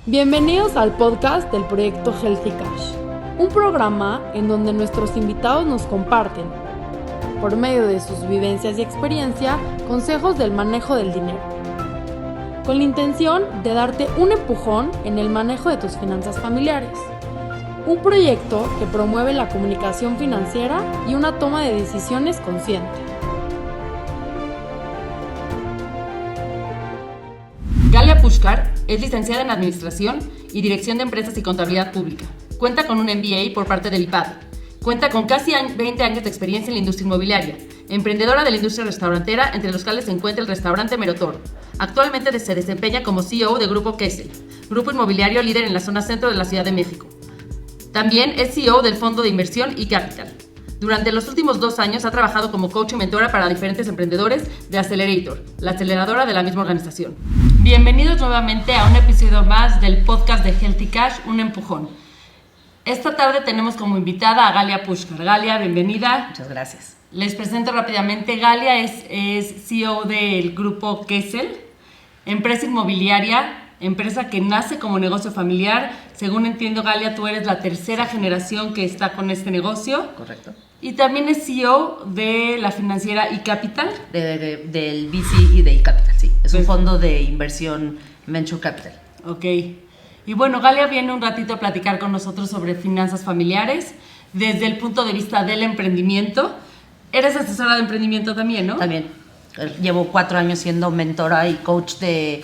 Bienvenidos al podcast del proyecto Healthy Cash, un programa en donde nuestros invitados nos comparten, por medio de sus vivencias y experiencia, consejos del manejo del dinero, con la intención de darte un empujón en el manejo de tus finanzas familiares. Un proyecto que promueve la comunicación financiera y una toma de decisiones consciente. Galia Pushkar es licenciada en Administración y Dirección de Empresas y Contabilidad Pública. Cuenta con un MBA por parte del IPADE. Cuenta con casi 20 años de experiencia en la industria inmobiliaria. Emprendedora de la industria restaurantera, entre los cuales se encuentra el restaurante Merotoro. Actualmente se desempeña como CEO de Grupo Kessel, grupo inmobiliario líder en la zona centro de la Ciudad de México. También es CEO del fondo de inversión eCapital. Durante los últimos 2 años ha trabajado como coach y mentora para diferentes emprendedores de Accelerator, la aceleradora de la misma organización. Bienvenidos nuevamente a un episodio más del podcast de Healthy Cash, Un Empujón. Esta tarde tenemos como invitada a Galia Pushkar. Galia, bienvenida. Muchas gracias. Les presento rápidamente. Galia es CEO del grupo Kessel, empresa inmobiliaria, empresa que nace como negocio familiar. Según entiendo, Galia, tú eres la tercera generación que está con este negocio. Correcto. Y también es CEO de la financiera eCapital. Del VC y de eCapital, sí. Es un fondo de inversión Venture Capital. Ok. Y bueno, Galia viene un ratito a platicar con nosotros sobre finanzas familiares desde el punto de vista del emprendimiento. Eres asesora de emprendimiento también, ¿no? También. Llevo 4 años siendo mentora y coach de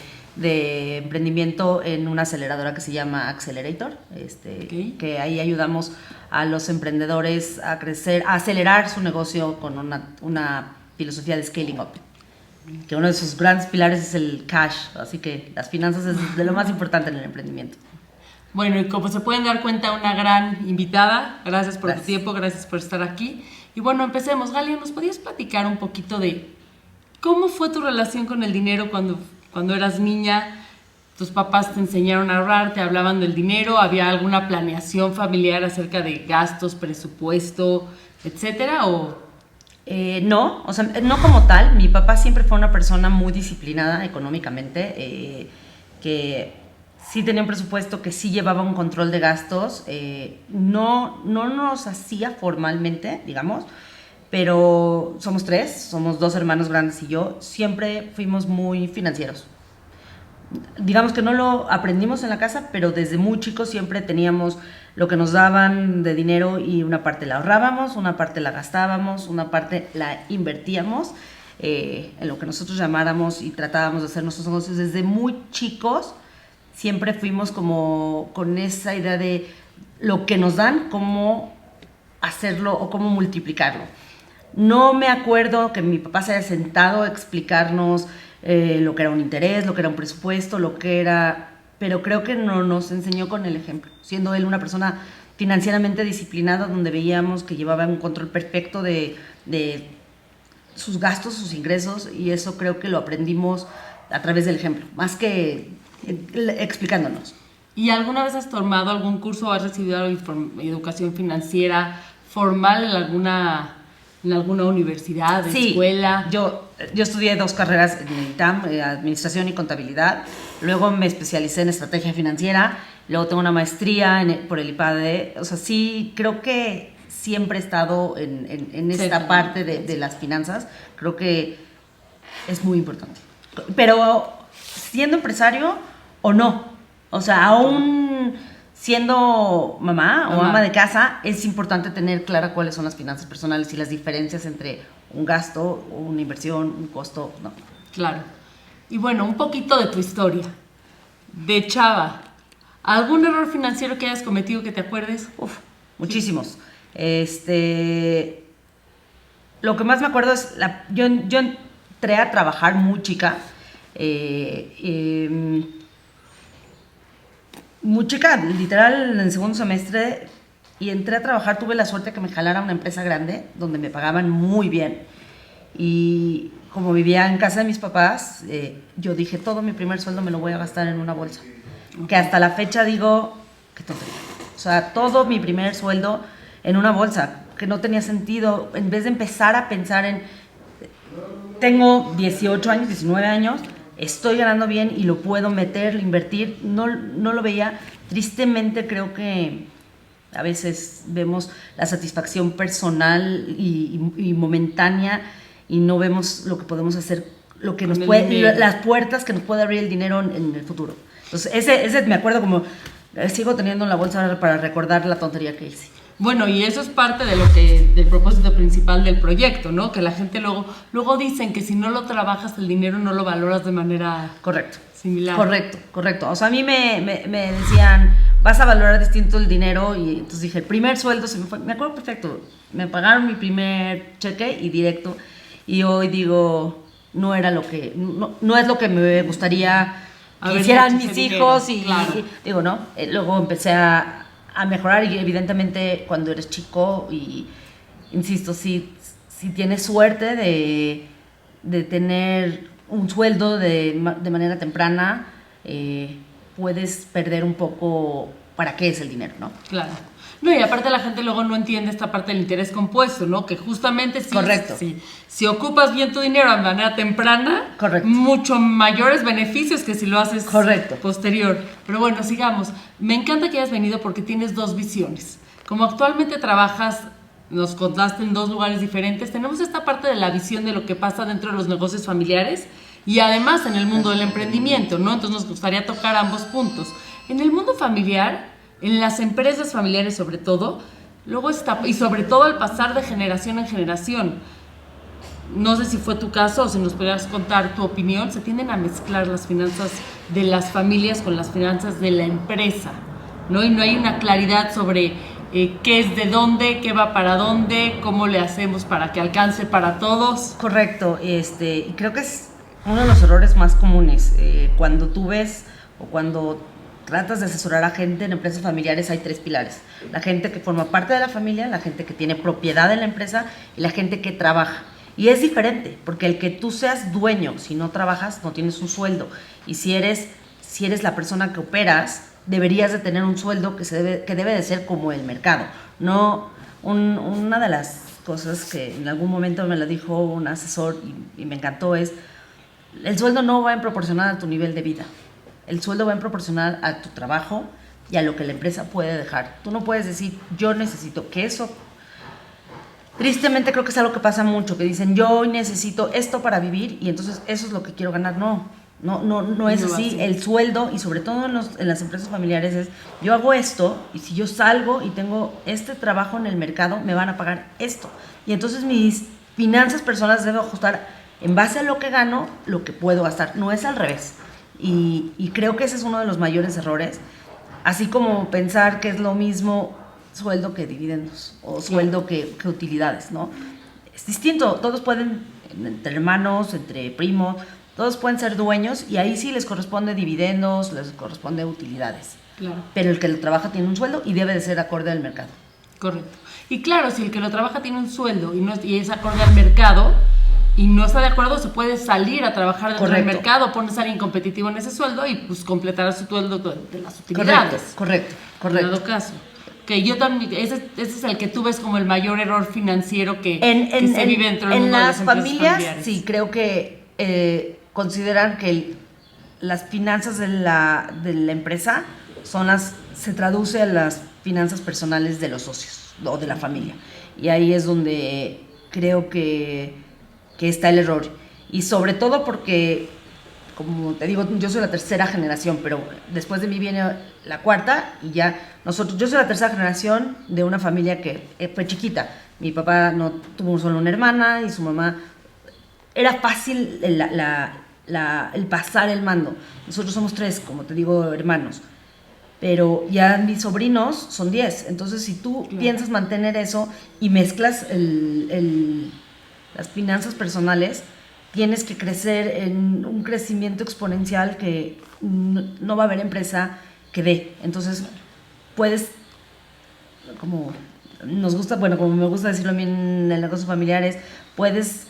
emprendimiento en una aceleradora que se llama Accelerator, Okay. Que ahí ayudamos a los emprendedores a crecer, a acelerar su negocio con una filosofía de scaling up. Que uno de sus grandes pilares es el cash, así que las finanzas es de lo más importante en el emprendimiento. Bueno, y como se pueden dar cuenta, una gran invitada. Gracias por tu tiempo, gracias por estar aquí. Y bueno, empecemos. Galia, ¿nos podías platicar un poquito de cómo fue tu relación con el dinero cuando eras niña? ¿Tus papás te enseñaron a ahorrar, te hablaban del dinero? ¿Había alguna planeación familiar acerca de gastos, presupuesto, etcétera? No, o sea, no como tal. Mi papá siempre fue una persona muy disciplinada económicamente, que sí tenía un presupuesto, que sí llevaba un control de gastos. No nos hacía formalmente, digamos, pero somos 3, somos 2 hermanos grandes y yo. Siempre fuimos muy financieros. Digamos que no lo aprendimos en la casa, pero desde muy chicos siempre teníamos lo que nos daban de dinero y una parte la ahorrábamos, una parte la gastábamos, una parte la invertíamos en lo que nosotros llamáramos y tratábamos de hacer nuestros negocios. Desde muy chicos siempre fuimos como con esa idea de lo que nos dan, cómo hacerlo o cómo multiplicarlo. No me acuerdo que mi papá se haya sentado a explicarnos lo que era un interés, lo que era un presupuesto, pero creo que no nos enseñó con el ejemplo, siendo él una persona financieramente disciplinada, donde veíamos que llevaba un control perfecto de sus gastos, sus ingresos, y eso creo que lo aprendimos a través del ejemplo, más que explicándonos. ¿Y alguna vez has tomado algún curso o has recibido educación financiera formal en alguna universidad, escuela? Yo estudié 2 carreras en el ITAM, Administración y Contabilidad. Luego me especialicé en Estrategia Financiera. Luego tengo una maestría por el IPADE. O sea, sí, creo que siempre he estado en esta parte de las finanzas. Creo que es muy importante. Pero siendo empresario o no. O sea, aún siendo mamá o ama de casa, es importante tener clara cuáles son las finanzas personales y las diferencias entre un gasto, una inversión, un costo, no. Claro. Y bueno, un poquito de tu historia. De chava, ¿algún error financiero que hayas cometido que te acuerdes? Muchísimos. Lo que más me acuerdo es, yo entré a trabajar muy chica, muy chica, literal, en el segundo semestre, y entré a trabajar. Tuve la suerte que me jalara a una empresa grande donde me pagaban muy bien, y como vivía en casa de mis papás, yo dije, todo mi primer sueldo me lo voy a gastar en una bolsa, que hasta la fecha digo, qué tontería. O sea, todo mi primer sueldo en una bolsa, que no tenía sentido. En vez de empezar a pensar tengo 18 años, 19 años, estoy ganando bien y lo puedo meter, invertir. No lo veía. Tristemente creo que a veces vemos la satisfacción personal y momentánea y no vemos lo que podemos hacer, lo que nos puede, las puertas que nos puede abrir el dinero en el futuro. Entonces, ese me acuerdo como, sigo teniendo en la bolsa para recordar la tontería que hice. Bueno, y eso es parte del propósito principal del proyecto, ¿no? Que la gente luego dicen que si no lo trabajas el dinero no lo valoras de manera similar. Correcto. O sea, a mí me decían, vas a valorar distinto el dinero, y entonces dije, el primer sueldo se me fue, me acuerdo perfecto, me pagaron mi primer cheque y directo, y hoy digo, no es lo que me gustaría que hicieran mis hijos, y digo, no, luego empecé a mejorar, y evidentemente cuando eres chico, y insisto, si tienes suerte de tener un sueldo de manera temprana, puedes perder un poco para qué es el dinero, ¿no? Claro. No, y aparte la gente luego no entiende esta parte del interés compuesto, ¿no? Que justamente si ocupas bien tu dinero de manera temprana, mucho mayores beneficios que si lo haces posterior. Pero bueno, sigamos. Me encanta que hayas venido porque tienes dos visiones. Como actualmente trabajas, nos contaste en dos lugares diferentes, tenemos esta parte de la visión de lo que pasa dentro de los negocios familiares y además en el mundo del emprendimiento, ¿no? Entonces nos gustaría tocar ambos puntos. En el mundo familiar, en las empresas familiares sobre todo, luego y sobre todo al pasar de generación en generación, no sé si fue tu caso o si nos pudieras contar tu opinión, se tienden a mezclar las finanzas de las familias con las finanzas de la empresa, ¿no? Y no hay una claridad sobre qué es de dónde, qué va para dónde, cómo le hacemos para que alcance para todos. Correcto, y creo que es uno de los errores más comunes. Cuando tú ves o cuando tratas de asesorar a gente en empresas familiares, hay tres pilares: la gente que forma parte de la familia, la gente que tiene propiedad en la empresa y la gente que trabaja. Y es diferente, porque el que tú seas dueño, si no trabajas, no tienes un sueldo. Y si eres la persona que operas, deberías de tener un sueldo que debe de ser como el mercado. No, una de las cosas que en algún momento me lo dijo un asesor y me encantó es, el sueldo no va en proporcional a tu nivel de vida. El sueldo va en proporcional a tu trabajo y a lo que la empresa puede dejar. Tú no puedes decir, yo necesito que eso. Tristemente creo que es algo que pasa mucho, que dicen, yo necesito esto para vivir y entonces eso es lo que quiero ganar. No es así. El sueldo, y sobre todo en las empresas familiares, es, yo hago esto y si yo salgo y tengo este trabajo en el mercado, me van a pagar esto. Y entonces mis finanzas personales deben ajustar en base a lo que gano, lo que puedo gastar. No es al revés. Y creo que ese es uno de los mayores errores, así como pensar que es lo mismo sueldo que dividendos o sueldo que utilidades, ¿no? Es distinto, todos pueden, entre hermanos, entre primos, todos pueden ser dueños y ahí sí les corresponde dividendos, les corresponde utilidades. Claro. Pero el que lo trabaja tiene un sueldo y debe de ser acorde al mercado. Correcto. Y claro, si el que lo trabaja tiene un sueldo y es acorde al mercado, y no está de acuerdo, se puede salir a trabajar dentro del mercado, ponerse a alguien competitivo en ese sueldo y pues completar su sueldo de las utilidades. Correcto. En dado caso. Que yo también, ese es el que tú ves como el mayor error financiero que se vive dentro del mundo de las empresas familiares. Sí, creo que consideran que las finanzas de la empresa se traduce a las finanzas personales de los socios o de la familia. Y ahí es donde creo que está el error. Y sobre todo porque, como te digo, yo soy la tercera generación, pero después de mí viene la cuarta y ya yo soy la tercera generación de una familia que fue chiquita. Mi papá no tuvo solo una hermana y su mamá. Era fácil el pasar el mando. Nosotros somos 3, como te digo, hermanos. Pero ya mis sobrinos son 10. Entonces, si tú piensas mantener eso y mezclas las finanzas personales, tienes que crecer en un crecimiento exponencial que no va a haber empresa que dé. Entonces, puedes, como me gusta decirlo a mí en el negocio familiares, puedes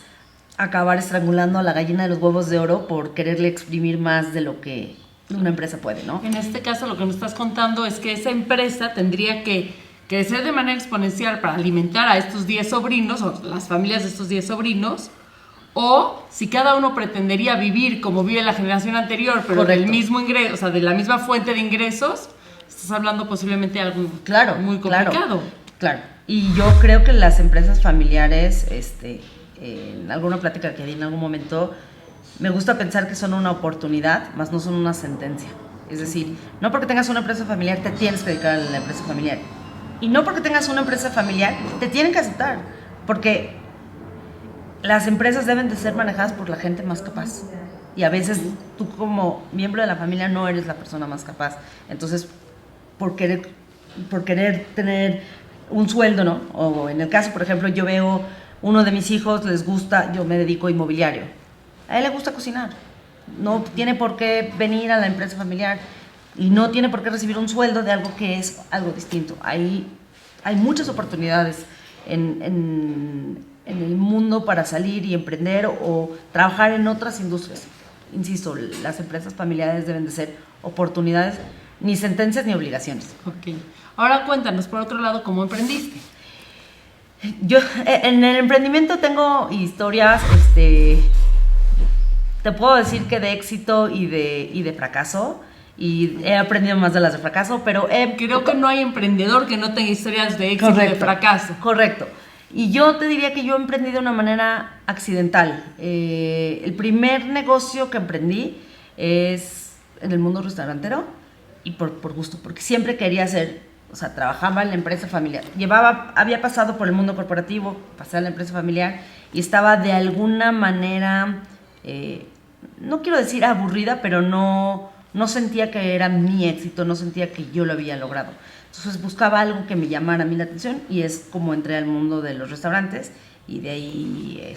acabar estrangulando a la gallina de los huevos de oro por quererle exprimir más de lo que una empresa puede, ¿no? En este caso, lo que nos estás contando es que esa empresa tendría que crecer de manera exponencial para alimentar a estos 10 sobrinos o las familias de estos 10 sobrinos, O si cada uno pretendería vivir como vive la generación anterior, pero Correcto. del mismo ingreso, o sea, de la misma fuente de ingresos, estás hablando posiblemente de algo muy complicado. Claro. Y yo creo que las empresas familiares, en alguna plática que di en algún momento, me gusta pensar que son una oportunidad, más no son una sentencia. Es decir, no porque tengas una empresa familiar te tienes que dedicar a la empresa familiar. Y no porque tengas una empresa familiar te tienen que aceptar. Porque las empresas deben de ser manejadas por la gente más capaz. Y a veces tú como miembro de la familia no eres la persona más capaz. Entonces, por querer tener un sueldo, ¿no? O en el caso, por ejemplo, yo veo uno de mis hijos, les gusta, yo me dedico a inmobiliario. A él le gusta cocinar. No tiene por qué venir a la empresa familiar y no tiene por qué recibir un sueldo de algo que es algo distinto. Hay muchas oportunidades en el mundo para salir y emprender o trabajar en otras industrias. Insisto, las empresas familiares deben de ser oportunidades, ni sentencias ni obligaciones. Ok. Ahora cuéntanos, por otro lado, ¿cómo emprendiste? Yo en el emprendimiento tengo historias, te puedo decir que de éxito y de fracaso, y he aprendido más de las de fracaso, pero Creo que no hay emprendedor que no tenga historias de éxito y de fracaso. Correcto. Y yo te diría que yo emprendí de una manera accidental. El primer negocio que emprendí es en el mundo restaurantero y por gusto, porque siempre quería hacer, o sea, trabajaba en la empresa familiar. Había pasado por el mundo corporativo, pasé a la empresa familiar y estaba de alguna manera, no quiero decir aburrida, pero no sentía que era mi éxito, no sentía que yo lo había logrado. Entonces buscaba algo que me llamara a mí la atención y es como entré al mundo de los restaurantes y de ahí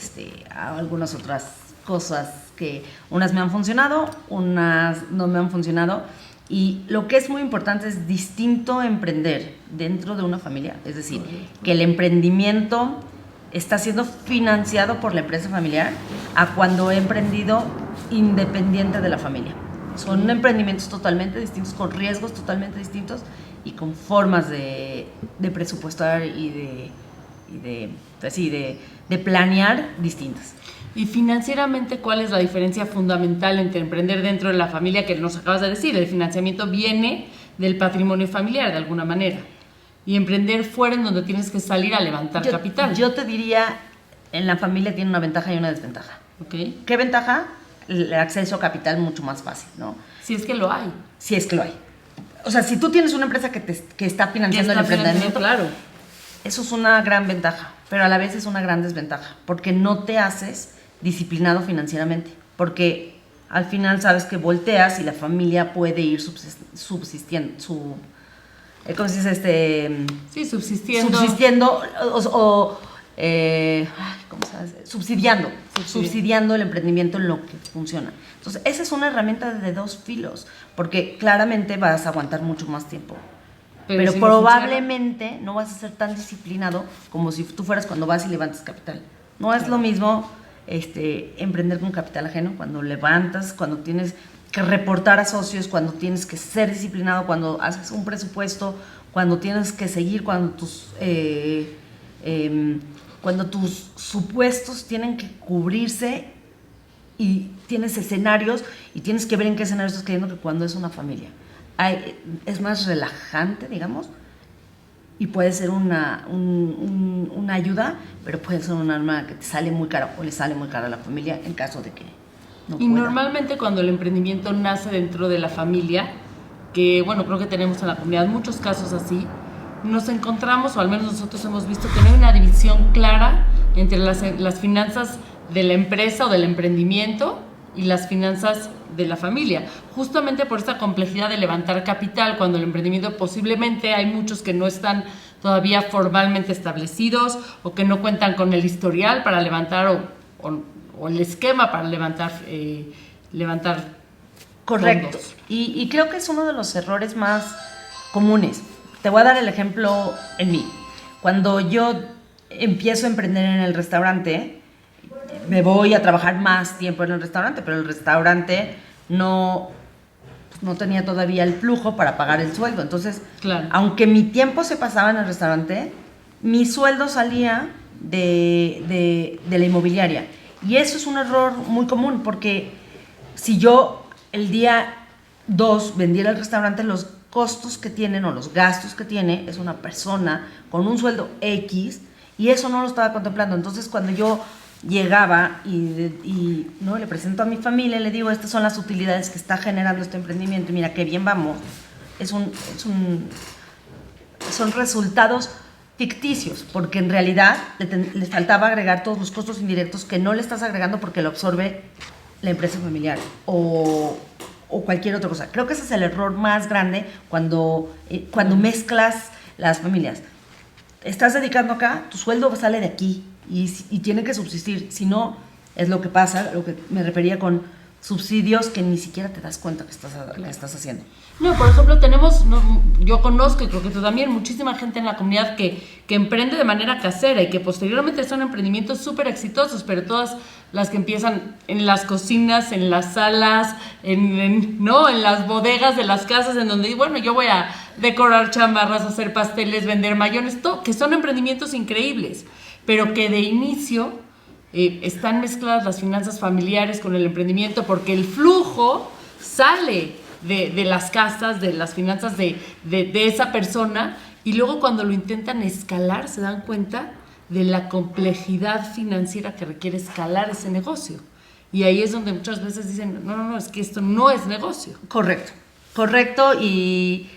a algunas otras cosas que unas me han funcionado, unas no me han funcionado. Y lo que es muy importante es distinto emprender dentro de una familia, es decir, que el emprendimiento está siendo financiado por la empresa familiar a cuando he emprendido independiente de la familia. Son emprendimientos totalmente distintos, con riesgos totalmente distintos y con formas de presupuestar y de planear distintas. Y financieramente, ¿cuál es la diferencia fundamental entre emprender dentro de la familia que nos acabas de decir? El financiamiento viene del patrimonio familiar de alguna manera. Y emprender fuera, en donde tienes que salir a levantar capital. Yo te diría, en la familia tiene una ventaja y una desventaja. Okay. ¿Qué ventaja? El acceso a capital mucho más fácil, ¿no? Si es que lo hay. Si es que lo hay. O sea, si tú tienes una empresa que está financiando el emprendimiento, claro. Eso es una gran ventaja, pero a la vez es una gran desventaja, porque no te haces disciplinado financieramente, porque al final sabes que volteas y la familia puede ir subsistiendo, ¿cómo se dice? Sí, subsistiendo. Subsistiendo ¿cómo se hace? Subsidiando el emprendimiento en lo que funciona. Entonces, esa es una herramienta de dos filos, porque claramente vas a aguantar mucho más tiempo. Pero si probablemente no vas a ser tan disciplinado como si tú fueras cuando vas y levantas capital. No es lo mismo emprender con capital ajeno, cuando levantas, cuando tienes que reportar a socios, cuando tienes que ser disciplinado, cuando haces un presupuesto, cuando tienes que seguir, cuando tus supuestos tienen que cubrirse y tienes escenarios y tienes que ver en qué escenario estás cayendo, que cuando es una familia. Es más relajante, digamos, y puede ser una ayuda, pero puede ser un arma que te sale muy cara o le sale muy cara a la familia en caso de que no pueda. Y normalmente cuando el emprendimiento nace dentro de la familia, que bueno, creo que tenemos en la comunidad muchos casos así, nos encontramos, o al menos nosotros hemos visto, que no hay una división clara entre las finanzas de la empresa o del emprendimiento y las finanzas de la familia, justamente por esta complejidad de levantar capital, cuando el emprendimiento posiblemente hay muchos que no están todavía formalmente establecidos o que no cuentan con el historial para levantar o el esquema para levantar Correcto. fondos. Y creo que es uno de los errores más comunes. Te voy a dar el ejemplo en mí. Cuando yo empiezo a emprender en el restaurante, me voy a trabajar más tiempo en el restaurante, pero el restaurante no tenía todavía el flujo para pagar el sueldo. Entonces, claro, aunque mi tiempo se pasaba en el restaurante, mi sueldo salía de la inmobiliaria. Y eso es un error muy común, porque si yo el día 2 vendiera el restaurante, los costos que tienen o los gastos que tiene es una persona con un sueldo X, y eso no lo estaba contemplando. Entonces, cuando yo llegaba y no le presento a mi familia, le digo, estas son las utilidades que está generando este emprendimiento, y mira qué bien vamos, son resultados ficticios, porque en realidad le faltaba agregar todos los costos indirectos que no le estás agregando porque lo absorbe la empresa familiar o cualquier otra cosa. Creo que ese es el error más grande cuando mezclas las familias. Estás dedicando acá, tu sueldo sale de aquí y tiene que subsistir. Si no, es lo que pasa, lo que me refería con subsidios que ni siquiera te das cuenta que estás haciendo. No, por ejemplo, yo conozco, y creo que tú también, muchísima gente en la comunidad que emprende de manera casera y que posteriormente son emprendimientos súper exitosos, pero todas las que empiezan en las cocinas, en las salas, en las bodegas de las casas, en donde, bueno, yo voy a decorar chamarras, hacer pasteles, vender mayones, que son emprendimientos increíbles, pero que de inicio están mezcladas las finanzas familiares con el emprendimiento, porque el flujo sale de las casas, de las finanzas de esa persona, y luego cuando lo intentan escalar se dan cuenta de la complejidad financiera que requiere escalar ese negocio. Y ahí es donde muchas veces dicen, no, es que esto no es negocio. Correcto, y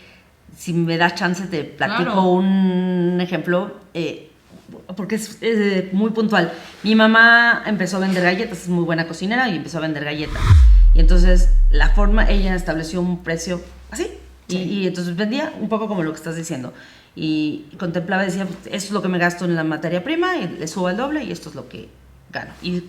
si me das chance te platico un ejemplo, porque es muy puntual. Mi mamá empezó a vender galletas, es muy buena cocinera, y empezó a vender galletas. Y entonces ella estableció un precio así, sí. y entonces vendía un poco como lo que estás diciendo. Y contemplaba y decía, esto es lo que me gasto en la materia prima, y le subo el doble, y esto es lo que gano. Y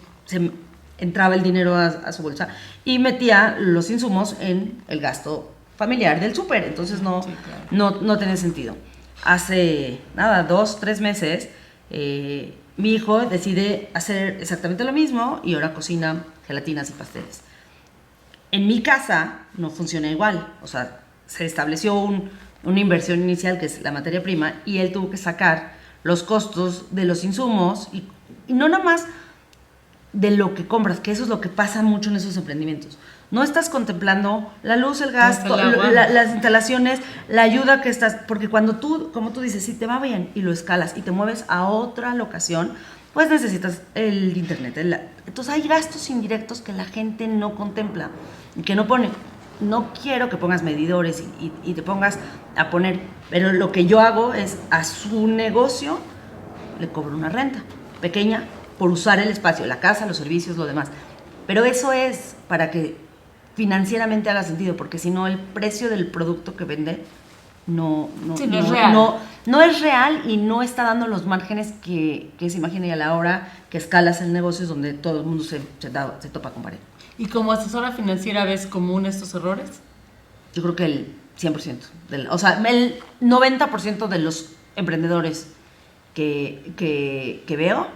entraba el dinero a su bolsa y metía los insumos en el gasto familiar del súper. Entonces no tenía sentido. Hace 2-3 meses mi hijo decide hacer exactamente lo mismo y ahora cocina gelatinas y pasteles. En mi casa no funciona igual, o sea, se estableció una inversión inicial que es la materia prima, y él tuvo que sacar los costos de los insumos y no nada más de lo que compras, que eso es lo que pasa mucho en esos emprendimientos. No estás contemplando la luz, el gas, las instalaciones, la ayuda que estás, porque cuando tú, como tú dices, si te va bien y lo escalas y te mueves a otra locación, pues necesitas el internet. Entonces hay gastos indirectos que la gente no contempla y que no pone. No quiero que pongas medidores y te pongas a poner, pero lo que yo hago es a su negocio le cobro una renta pequeña por usar el espacio, la casa, los servicios, lo demás. Pero eso es para que financieramente haga sentido, porque si no el precio del producto que vende no es real. No es real y no está dando los márgenes que se imagina, y a la hora que escalas el negocio es donde todo el mundo se topa con pared. ¿Y como asesora financiera ves común estos errores? Yo creo que el 100%, o sea, el 90% de los emprendedores que veo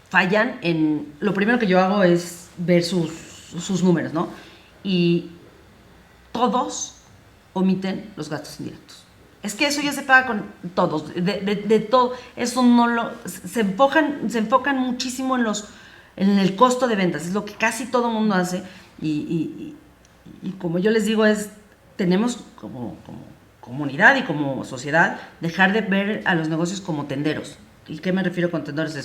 fallan en... Lo primero que yo hago es ver sus números, ¿no? Y todos omiten los gastos indirectos. Es que eso ya se paga con todos, de todo. Eso no se enfocan muchísimo en el costo de ventas. Es lo que casi todo el mundo hace. Y como yo les digo, tenemos como comunidad y como sociedad dejar de ver a los negocios como tenderos. ¿Y qué me refiero con tenderos?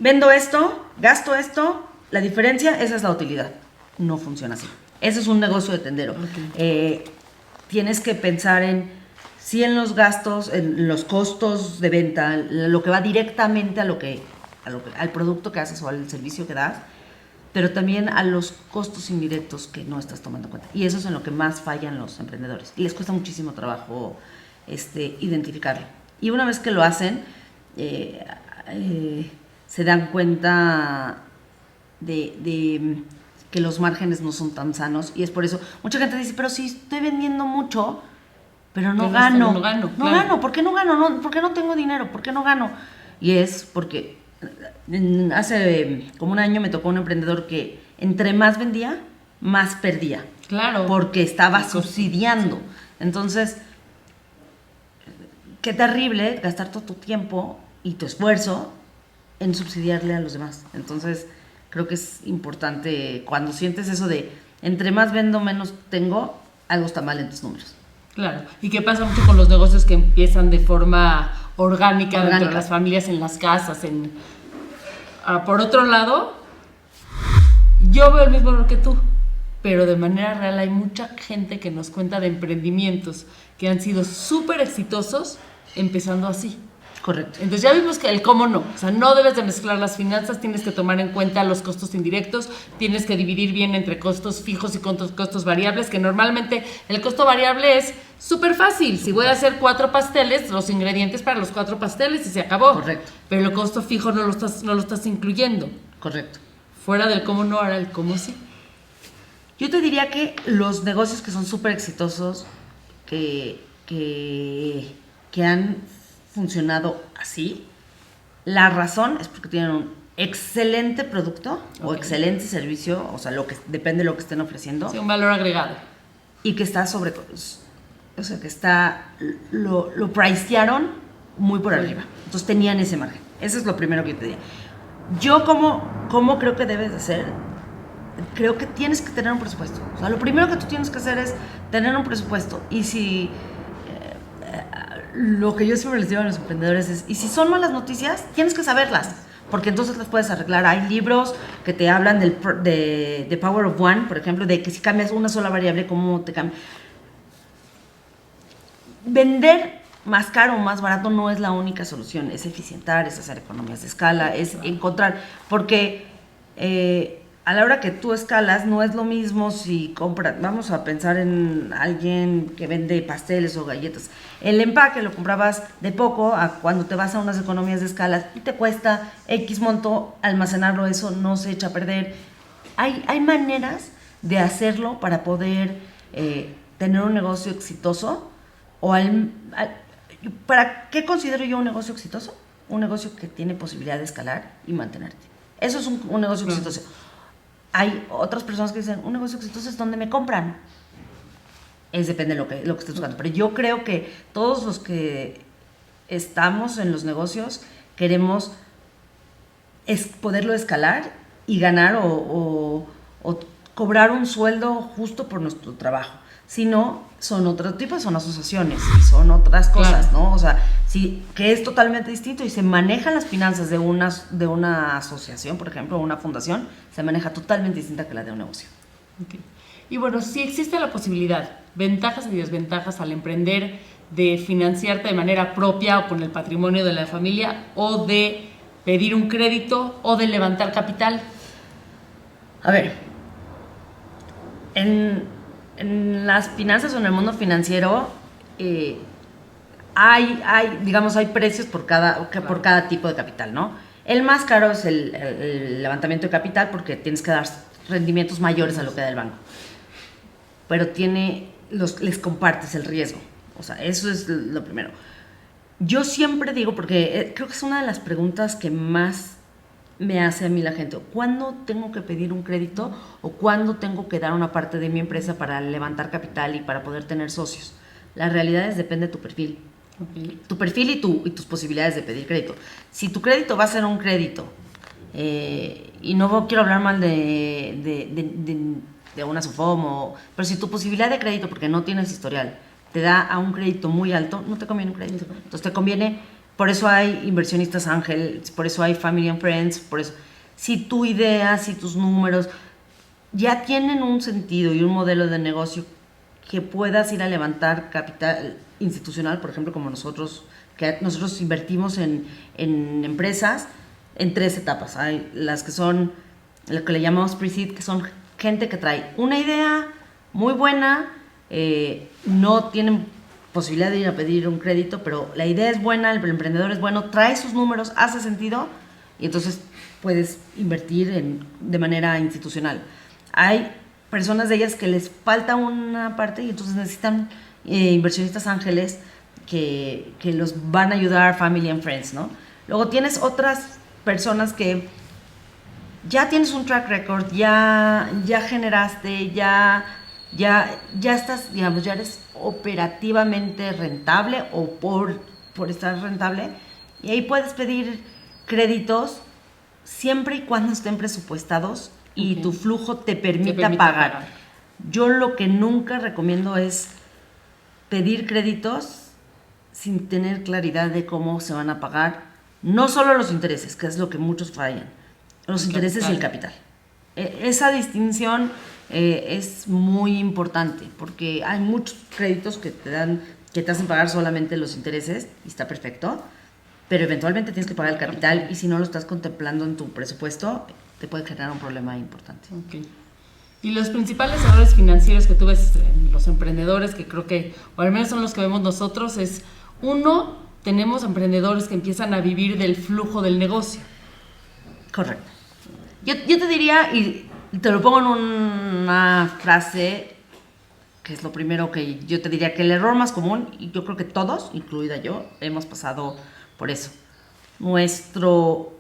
Vendo esto, gasto esto, la diferencia, esa es la utilidad. No funciona así. Eso es un negocio de tendero. Okay. Tienes que pensar en los gastos, en los costos de venta, lo que va directamente al producto que haces o al servicio que das, pero también a los costos indirectos que no estás tomando en cuenta. Y eso es en lo que más fallan los emprendedores. Y les cuesta muchísimo trabajo identificarlo. Y una vez que lo hacen, se dan cuenta de que los márgenes no son tan sanos, y es por eso mucha gente dice, pero si estoy vendiendo mucho, pero no gano. No gano. ¿Por qué no gano? ¿Por qué no tengo dinero? ¿Por qué no gano? Y es porque hace como un año me tocó un emprendedor que entre más vendía, más perdía. Claro. Porque estaba subsidiando. Entonces, qué terrible gastar todo tu tiempo y tu esfuerzo en subsidiarle a los demás. Entonces, creo que es importante cuando sientes eso de entre más vendo, menos tengo, algo está mal en tus números. Claro, y que pasa mucho con los negocios que empiezan de forma orgánica. Dentro de las familias, en las casas. Por otro lado, yo veo el mismo error que tú, pero de manera real hay mucha gente que nos cuenta de emprendimientos que han sido súper exitosos empezando así. Correcto. Entonces ya vimos que el cómo no, o sea, no debes de mezclar las finanzas, tienes que tomar en cuenta los costos indirectos, tienes que dividir bien entre costos fijos y costos variables, que normalmente el costo variable es súper fácil. Si voy a hacer 4 pasteles, los ingredientes para los 4 pasteles y se acabó. Correcto. Pero el costo fijo no lo estás incluyendo. Correcto. Fuera del cómo no, ahora el cómo sí. Yo te diría que los negocios que son súper exitosos, que han funcionado así, la razón es porque tienen un excelente producto o excelente servicio, o sea, depende de lo que estén ofreciendo. Sí, un valor agregado. Y que está sobre todo, o sea, que lo pricearon muy por arriba. Entonces tenían ese margen. Eso es lo primero que yo te diría. Yo como creo que debes de hacer, creo que tienes que tener un presupuesto. O sea, lo primero que tú tienes que hacer es tener un presupuesto. Y si lo que yo siempre les digo a los emprendedores es, y si son malas noticias, tienes que saberlas, porque entonces las puedes arreglar. Hay libros que te hablan de Power of One, por ejemplo, de que si cambias una sola variable, cómo te cambia. Vender más caro o más barato no es la única solución, es eficientar, es hacer economías de escala, es encontrar, porque a la hora que tú escalas no es lo mismo si compras, vamos a pensar en alguien que vende pasteles o galletas, el empaque lo comprabas de poco a cuando te vas a unas economías de escala y te cuesta X monto almacenarlo, eso no se echa a perder. Hay maneras de hacerlo para poder tener un negocio exitoso. ¿Para qué considero yo un negocio exitoso? Un negocio que tiene posibilidad de escalar y mantenerte. Eso es un negocio exitoso. Hay otras personas que dicen, un negocio exitoso es donde me compran. Depende de lo que estés buscando. Pero yo creo que todos los que estamos en los negocios queremos poderlo escalar y ganar o cobrar un sueldo justo por nuestro trabajo. Si no, son otro tipo, son asociaciones, son otras cosas, claro, ¿no? O sea, sí, que es totalmente distinto y se manejan las finanzas de una asociación, por ejemplo, o una fundación, se maneja totalmente distinta que la de un negocio. Okay. Y bueno, si existe la posibilidad, ventajas y desventajas al emprender, de financiarte de manera propia o con el patrimonio de la familia, o de pedir un crédito, o de levantar capital. A ver, en las finanzas o en el mundo financiero hay precios por cada tipo de capital, ¿no? El más caro es el levantamiento de capital porque tienes que dar rendimientos mayores a lo que da el banco. Pero les compartes el riesgo. O sea, eso es lo primero. Yo siempre digo, porque creo que es una de las preguntas que más me hace a mí la gente, ¿cuándo tengo que pedir un crédito o cuándo tengo que dar una parte de mi empresa para levantar capital y para poder tener socios? La realidad es depende de tu perfil. Okay. Tu perfil y tus posibilidades de pedir crédito. Si tu crédito va a ser un crédito, y no quiero hablar mal de una SOFOM, pero si tu posibilidad de crédito, porque no tienes historial, te da a un crédito muy alto, no te conviene un crédito. Entonces te conviene. Por eso hay inversionistas ángel, por eso hay family and friends, por eso. Si tu idea, si tus números ya tienen un sentido y un modelo de negocio que puedas ir a levantar capital institucional, por ejemplo, como nosotros invertimos en empresas en 3 etapas. Hay las que son lo que le llamamos pre-seed, que son gente que trae una idea muy buena, no tienen posibilidad de ir a pedir un crédito, pero la idea es buena, el emprendedor es bueno, trae sus números, hace sentido y entonces puedes invertir de manera institucional. Hay personas de ellas que les falta una parte y entonces necesitan inversionistas ángeles que los van a ayudar, family and friends, ¿no? Luego tienes otras personas que ya tienes un track record, ya generaste, ya estás, digamos, ya eres operativamente rentable o por estar rentable y ahí puedes pedir créditos siempre y cuando estén presupuestados y Ok. tu flujo te permita permite pagar. pagar. Yo lo que nunca recomiendo es pedir créditos sin tener claridad de cómo se van a pagar, no solo los intereses, que es lo que muchos fallan, los El intereses y el capital. Esa distinción es muy importante, porque hay muchos créditos que te hacen pagar solamente los intereses, y está perfecto, pero eventualmente tienes que pagar el capital, y si no lo estás contemplando en tu presupuesto, te puede generar un problema importante. Ok. Y los principales errores financieros que tú ves en los emprendedores, que creo que, o al menos son los que vemos nosotros, es, uno, tenemos emprendedores que empiezan a vivir del flujo del negocio. Correcto. Yo te diría, y te lo pongo en una frase, que es lo primero que yo te diría, que el error más común, y yo creo que todos, incluida yo, hemos pasado por eso. Nuestro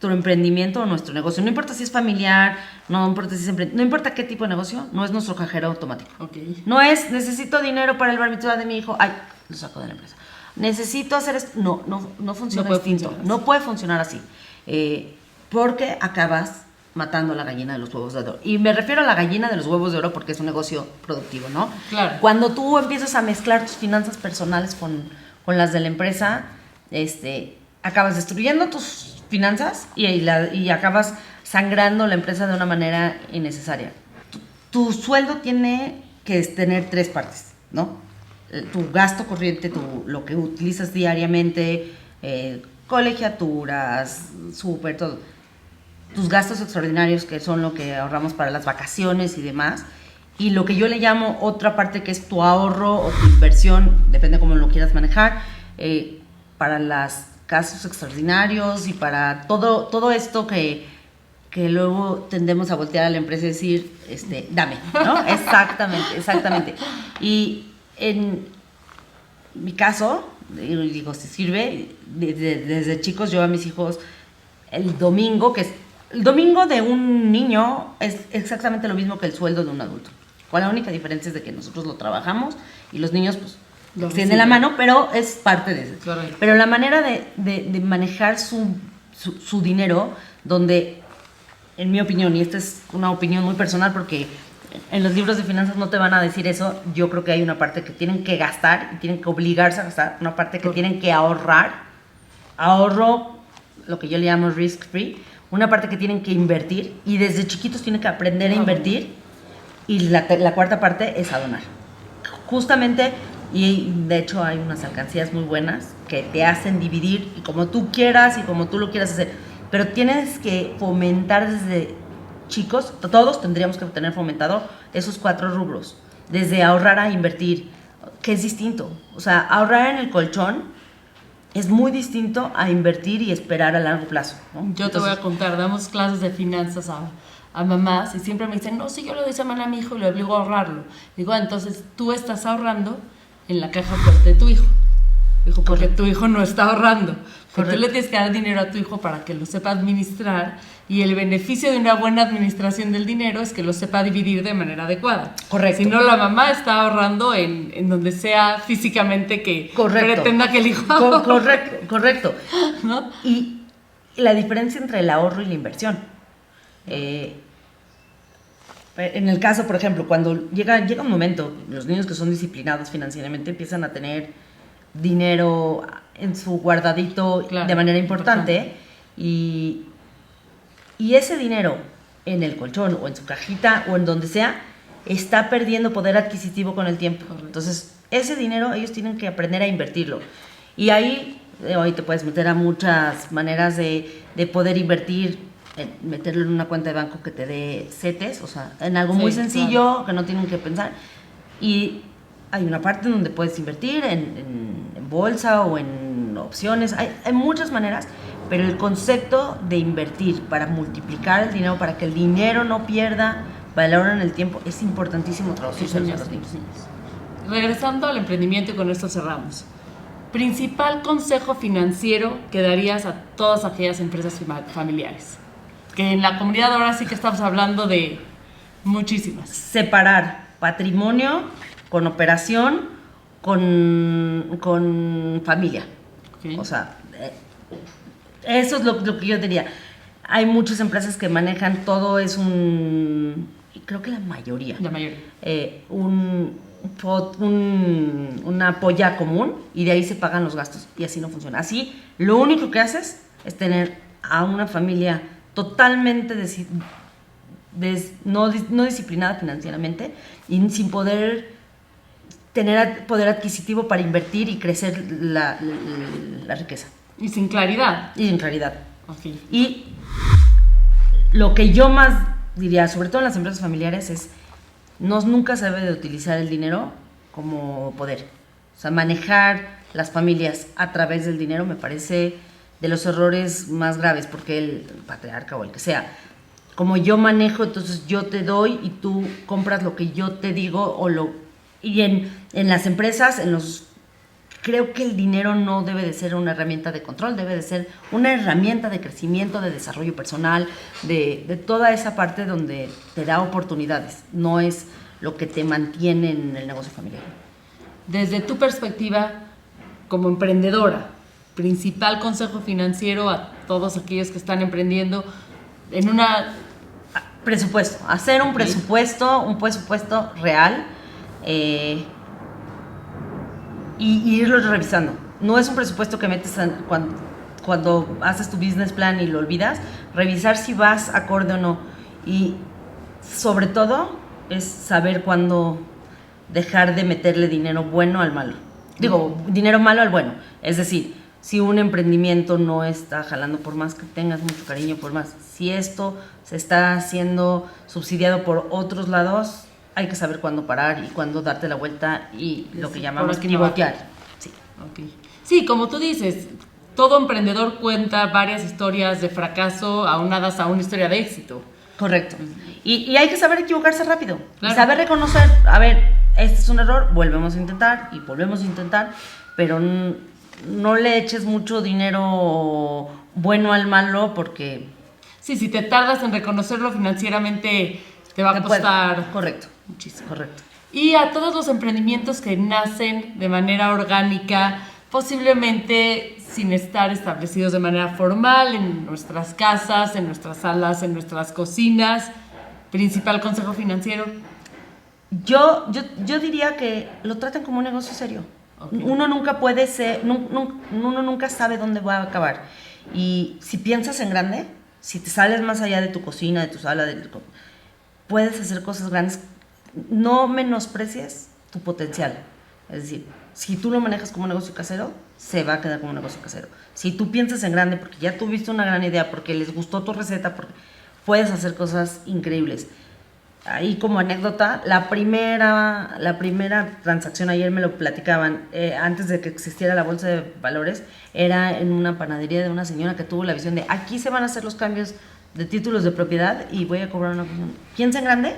emprendimiento o nuestro negocio, no importa si es familiar, no importa si es no importa qué tipo de negocio, no es nuestro cajero automático. Ok. No es, necesito dinero para el bar mitzvah de mi hijo, ay, lo saco de la empresa. Necesito hacer esto, no funciona puede distinto, funcionar no puede funcionar así, porque acabas matando a la gallina de los huevos de oro. Y me refiero a la gallina de los huevos de oro porque es un negocio productivo, ¿no? Claro. Cuando tú empiezas a mezclar tus finanzas personales con las de la empresa, acabas destruyendo tus finanzas y acabas sangrando la empresa de una manera innecesaria. Tu sueldo tiene que tener 3 partes, ¿no? Tu gasto corriente, lo que utilizas diariamente, colegiaturas, súper, todo. Tus gastos extraordinarios, que son lo que ahorramos para las vacaciones y demás. Y lo que yo le llamo otra parte, que es tu ahorro o tu inversión, depende cómo lo quieras manejar, para los casos extraordinarios y para todo esto que luego tendemos a voltear a la empresa y decir, dame, ¿no? Exactamente. Y en mi caso, digo, si sirve, desde chicos yo a mis hijos, el domingo de un niño es exactamente lo mismo que el sueldo de un adulto. Con la única diferencia es de que nosotros lo trabajamos y los niños pues Lo extienden la reciben. mano, pero es parte de eso. Correcto. Pero la manera de manejar su dinero, donde, en mi opinión, y esta es una opinión muy personal porque en los libros de finanzas no te van a decir eso, yo creo que hay una parte que tienen que gastar y tienen que obligarse a gastar, una parte que tienen que ahorro, lo que yo le llamo risk free, una parte que tienen que invertir y desde chiquitos tienen que aprender a invertir, y la cuarta parte es a donar. Justamente, y de hecho hay unas alcancías muy buenas que te hacen dividir y como tú quieras y como tú lo quieras hacer, pero tienes que fomentar desde chicos, todos tendríamos que tener fomentado esos 4 rubros, desde ahorrar a invertir, que es distinto. O sea, ahorrar en el colchón es muy distinto a invertir y esperar a largo plazo, ¿no? Yo te voy a contar, damos clases de finanzas a mamás y siempre me dicen, no, si yo le doy semana a mi hijo y le obligo a ahorrarlo. Digo, entonces tú estás ahorrando en la caja fuerte de tu hijo. Dijo, porque Correcto. tu hijo no está ahorrando. Que tú Correcto. le tienes que dar dinero a tu hijo para que lo sepa administrar, y el beneficio de una buena administración del dinero es que lo sepa dividir de manera adecuada. Correcto. Si no, la mamá está ahorrando en donde sea físicamente que Correcto. pretenda que el hijo ahorre. Correcto. ¿No? Y la diferencia entre el ahorro y la inversión. En el caso, por ejemplo, cuando llega un momento, los niños que son disciplinados financieramente empiezan a tener dinero en su guardadito, Claro, de manera importante, y ese dinero en el colchón o en su cajita o en donde sea está perdiendo poder adquisitivo con el tiempo. Correcto. Entonces, ese dinero ellos tienen que aprender a invertirlo. Y ahí hoy te puedes meter a muchas maneras de poder invertir, meterlo en una cuenta de banco que te dé CETES, o sea, en algo muy Sí, sencillo, claro. que no tienen que pensar. Y hay una parte en donde puedes invertir en bolsa o en opciones, hay muchas maneras, pero el concepto de invertir para multiplicar el dinero, para que el dinero no pierda valor en el tiempo, es importantísimo traducirse a los niños. Regresando al emprendimiento, y con esto cerramos. Principal consejo financiero que darías a todas aquellas empresas familiares. Que en la comunidad ahora sí que estamos hablando de muchísimas. Separar patrimonio con operación, con familia. Ok. O sea, eso es lo que yo diría. hay muchas empresas que manejan todo, es creo que la mayoría. Una polla común y de ahí se pagan los gastos y así no funciona. Así lo único que haces es tener a una familia totalmente no disciplinada financieramente y sin poder tener poder adquisitivo para invertir y crecer la riqueza. Y sin claridad. Okay. Y lo que yo más diría, sobre todo en las empresas familiares, es nunca se debe de utilizar el dinero como poder. O sea, manejar las familias a través del dinero me parece de los errores más graves, porque el patriarca o el que sea, como yo manejo, entonces yo te doy y tú compras lo que yo te digo, y en las empresas, creo que el dinero no debe de ser una herramienta de control, debe de ser una herramienta de crecimiento, de desarrollo personal, de toda esa parte donde te da oportunidades, no es lo que te mantiene en el negocio familiar. Desde tu perspectiva como emprendedora, principal consejo financiero a todos aquellos que están emprendiendo en una... Presupuesto, hacer un presupuesto real, y irlo revisando. No es un presupuesto que metes cuando haces tu business plan y lo olvidas. Revisar si vas acorde o no. Y sobre todo es saber cuándo dejar de meterle dinero bueno al malo. Dinero malo al bueno. Es decir, si un emprendimiento no está jalando, por más que tengas mucho cariño, por más, si esto se está haciendo subsidiado por otros lados, hay que saber cuándo parar y cuándo darte la vuelta y lo que llamamos pivotear. Sí. Okay. Sí, como tú dices, todo emprendedor cuenta varias historias de fracaso aunadas a una historia de éxito. Correcto. Y hay que saber equivocarse rápido. Claro. Y saber reconocer, a ver, este es un error, volvemos a intentar, pero no le eches mucho dinero bueno al malo, porque... Sí, si te tardas en reconocerlo financieramente, te va a costar... Correcto. Muchísimo. Correcto. Y a todos los emprendimientos que nacen de manera orgánica, posiblemente sin estar establecidos de manera formal, en nuestras casas, en nuestras salas, en nuestras cocinas. Principal consejo financiero. Yo diría que lo traten como un negocio serio. Okay. Uno nunca sabe dónde va a acabar. Y si piensas en grande, si te sales más allá de tu cocina, de tu sala, puedes hacer cosas grandes. No menosprecies tu potencial. Es decir, si tú lo manejas como un negocio casero, se va a quedar como un negocio casero. Si tú piensas en grande porque ya tuviste una gran idea, porque les gustó tu receta, puedes hacer cosas increíbles. Ahí como anécdota, la primera transacción, ayer me lo platicaban, antes de que existiera la bolsa de valores, era en una panadería de una señora que tuvo la visión de aquí se van a hacer los cambios de títulos de propiedad y voy a cobrar una comisión. Piensa en grande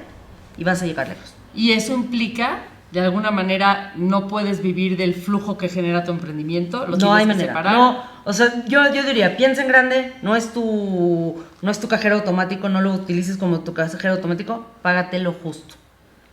y vas a llegar lejos. Y eso implica, de alguna manera, no puedes vivir del flujo que genera tu emprendimiento. No hay manera. Separar. No, o sea, yo diría, piensa en grande, no es tu cajero automático, no lo utilices como tu cajero automático, págatelo justo.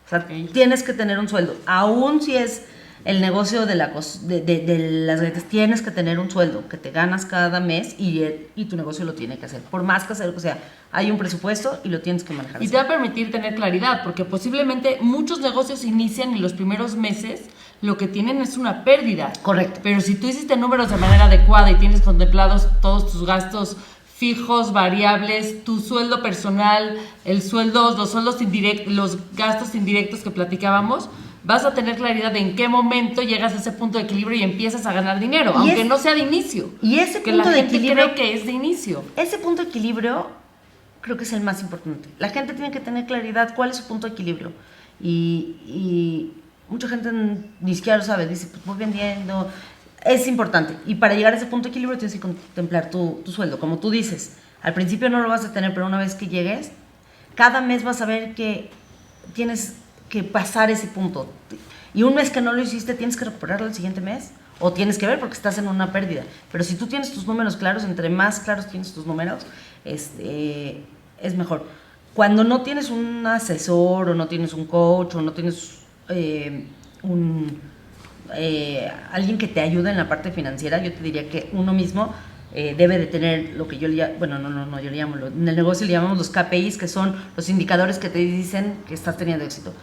O sea, tienes que tener un sueldo. Aún si es el negocio de las galletas, tienes que tener un sueldo que te ganas cada mes y tu negocio lo tiene que hacer. Por más casero que sea, hay un presupuesto y lo tienes que manejar. Y te va a permitir tener claridad, porque posiblemente muchos negocios inician y los primeros meses lo que tienen es una pérdida. Correcto. Pero si tú hiciste números de manera adecuada y tienes contemplados todos tus gastos fijos, variables, tu sueldo personal, los sueldos indirectos, los gastos indirectos que platicábamos, vas a tener claridad de en qué momento llegas a ese punto de equilibrio y empiezas a ganar dinero, aunque no sea de inicio. Y ese punto de equilibrio, cree que es de inicio. Ese punto de equilibrio creo que es el más importante. La gente tiene que tener claridad cuál es su punto de equilibrio. Y mucha gente ni siquiera lo sabe, dice, pues voy vendiendo. Es importante. Y para llegar a ese punto de equilibrio tienes que contemplar tu sueldo. Como tú dices, al principio no lo vas a tener, pero una vez que llegues, cada mes vas a ver que tienes que pasar ese punto. Y un mes que no lo hiciste, tienes que recuperarlo el siguiente mes. O tienes que ver porque estás en una pérdida. Pero si tú tienes tus números claros, entre más claros tienes tus números, es mejor. Cuando no tienes un asesor, o no tienes un coach, o no tienes alguien que te ayude en la parte financiera, yo te diría que uno mismo debe de tener lo que yo le llamo, bueno, no, yo le llamo, en el negocio le llamamos los KPIs, que son los indicadores que te dicen que estás teniendo éxito.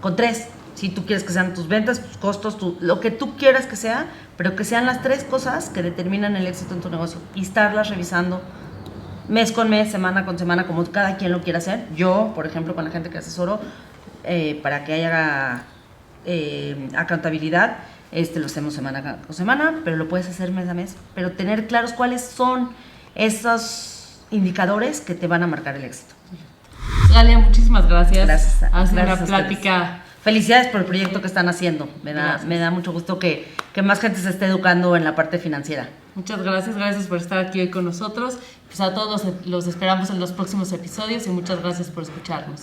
Con 3, si tú quieres que sean tus ventas, tus costos, lo que tú quieras que sea, pero que sean las 3 cosas que determinan el éxito en tu negocio y estarlas revisando mes con mes, semana con semana, como cada quien lo quiera hacer. Yo, por ejemplo, con la gente que asesoro, para que haya accountabilidad, lo hacemos semana con semana, pero lo puedes hacer mes a mes, pero tener claros cuáles son esos indicadores que te van a marcar el éxito. Galia, muchísimas gracias. Gracias. Ha sido Gracias una a ustedes. plática. Felicidades por el proyecto que están haciendo. Me da mucho gusto que más gente se esté educando en la parte financiera. Muchas gracias por estar aquí hoy con nosotros. Pues a todos los esperamos en los próximos episodios y muchas gracias por escucharnos.